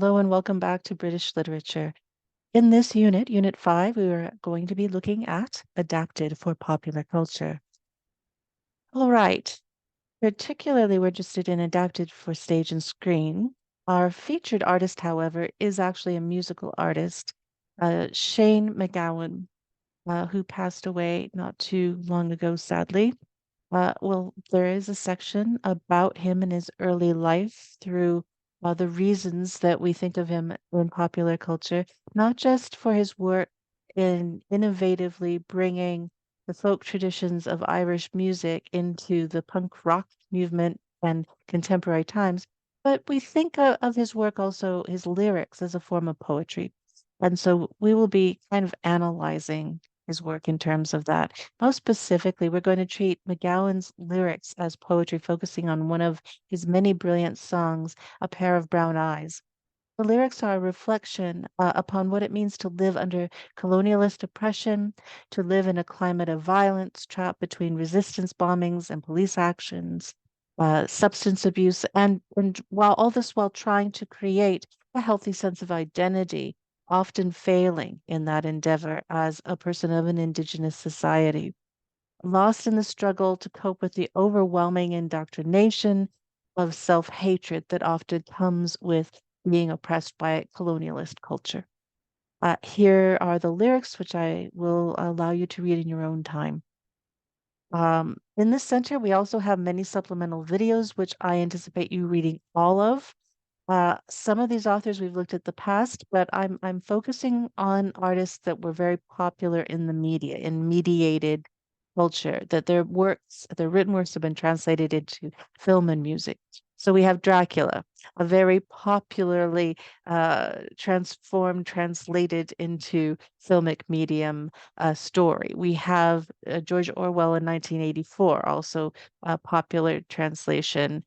Hello and welcome back to British Literature. In this unit, Unit 5, we are going to be looking at adapted for popular culture. All right, particularly we're interested in adapted for stage and screen. Our featured artist, however, is actually a musical artist, Shane McGowan, who passed away not too long ago, sadly. Well, there is a section about him and his early life through the reasons that we think of him in popular culture, not just for his work in innovatively bringing the folk traditions of Irish music into the punk rock movement and contemporary times, but we think of his work also, his lyrics, as a form of poetry. And so we will be kind of analyzing his work in terms of that. Most specifically, we're going to treat McGowan's lyrics as poetry, focusing on one of his many brilliant songs, A Pair of Brown Eyes. The lyrics are a reflection upon what it means to live under colonialist oppression, to live in a climate of violence, trapped between resistance bombings and police actions, substance abuse, and while all this while trying to create a healthy sense of identity, often failing in that endeavor as a person of an Indigenous society lost in the struggle to cope with the overwhelming indoctrination of self hatred that often comes with being oppressed by colonialist culture. Here are the lyrics, which I will allow you to read in your own time. In this center, we also have many supplemental videos, which I anticipate you reading all of. Some of these authors we've looked at the past, but I'm focusing on artists that were very popular in the media, in mediated culture, that their works, their written works have been translated into film and music. So we have Dracula, a very popularly transformed, translated into filmic medium story. We have George Orwell in 1984, also a popular translation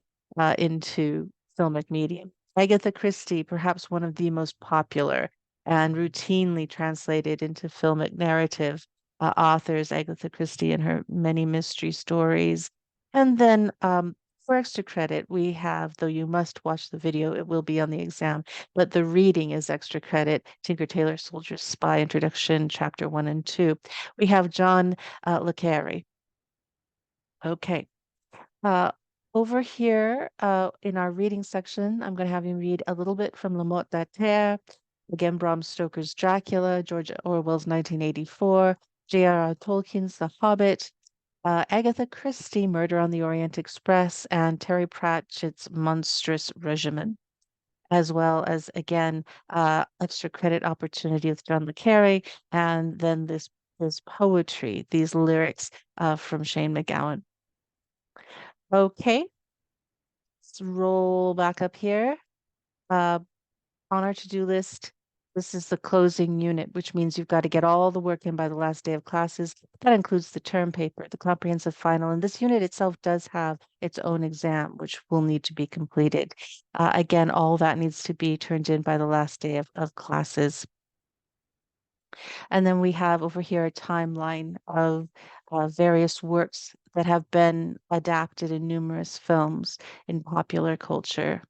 into filmic medium. Agatha Christie, perhaps one of the most popular and routinely translated into filmic narrative authors, Agatha Christie and her many mystery stories. And then for extra credit, we have, though you must watch the video, it will be on the exam, but the reading is extra credit. Tinker Tailor Soldier Spy Introduction, Chapter 1 and 2. We have John Le Carre. Okay. Uh, Over here in our reading section, I'm going to have you read a little bit from La Motte d'Arthur, again, Bram Stoker's Dracula, George Orwell's 1984, J.R.R. Tolkien's The Hobbit, Agatha Christie, Murder on the Orient Express, and Terry Pratchett's Monstrous Regimen, as well as, again, extra credit opportunity with John Le Carre, and then this poetry, these lyrics from Shane McGowan. Okay, let's roll back up here. Uh, on our to-do list, this is the closing unit, which means you've got to get all the work in by the last day of classes. That includes the term paper, the comprehensive final, and this unit itself does have its own exam, which will need to be completed. Again, all that needs to be turned in by the last day of classes. And then we have over here a timeline of various works that have been adapted in numerous films in popular culture.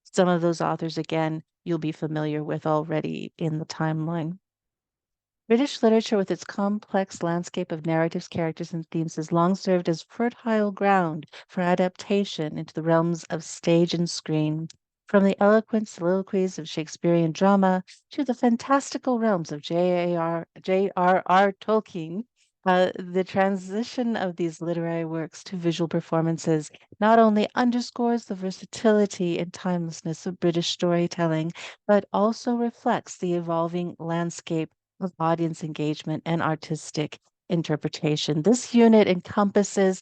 Some of those authors, again, you'll be familiar with already in the timeline. British literature, with its complex landscape of narratives, characters, and themes, has long served as fertile ground for adaptation into the realms of stage and screen. From the eloquent soliloquies of Shakespearean drama to the fantastical realms of J.R.R. Tolkien, the transition of these literary works to visual performances not only underscores the versatility and timelessness of British storytelling, but also reflects the evolving landscape of audience engagement and artistic interpretation. This unit encompasses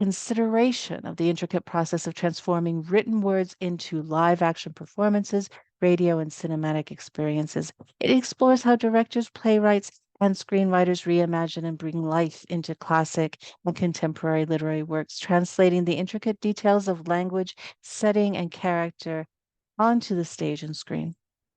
consideration of the intricate process of transforming written words into live action performances, radio, and cinematic experiences. It explores how directors, playwrights, and screenwriters reimagine and bring life into classic and contemporary literary works, translating the intricate details of language, setting, and character onto the stage and screen.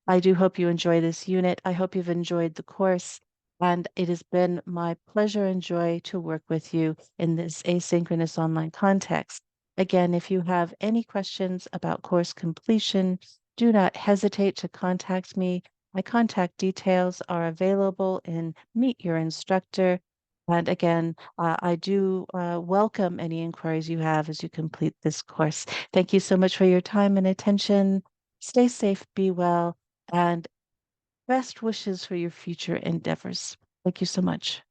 I do hope you enjoy this unit. I hope you've enjoyed the course, and it has been my pleasure and joy to work with you in this asynchronous online context. Again, if you have any questions about course completion Do not hesitate to contact me. My contact details are available in Meet Your Instructor. And again, I do welcome any inquiries you have as you complete this course. Thank you so much for your time and attention. Stay safe, be well, and best wishes for your future endeavors. Thank you so much.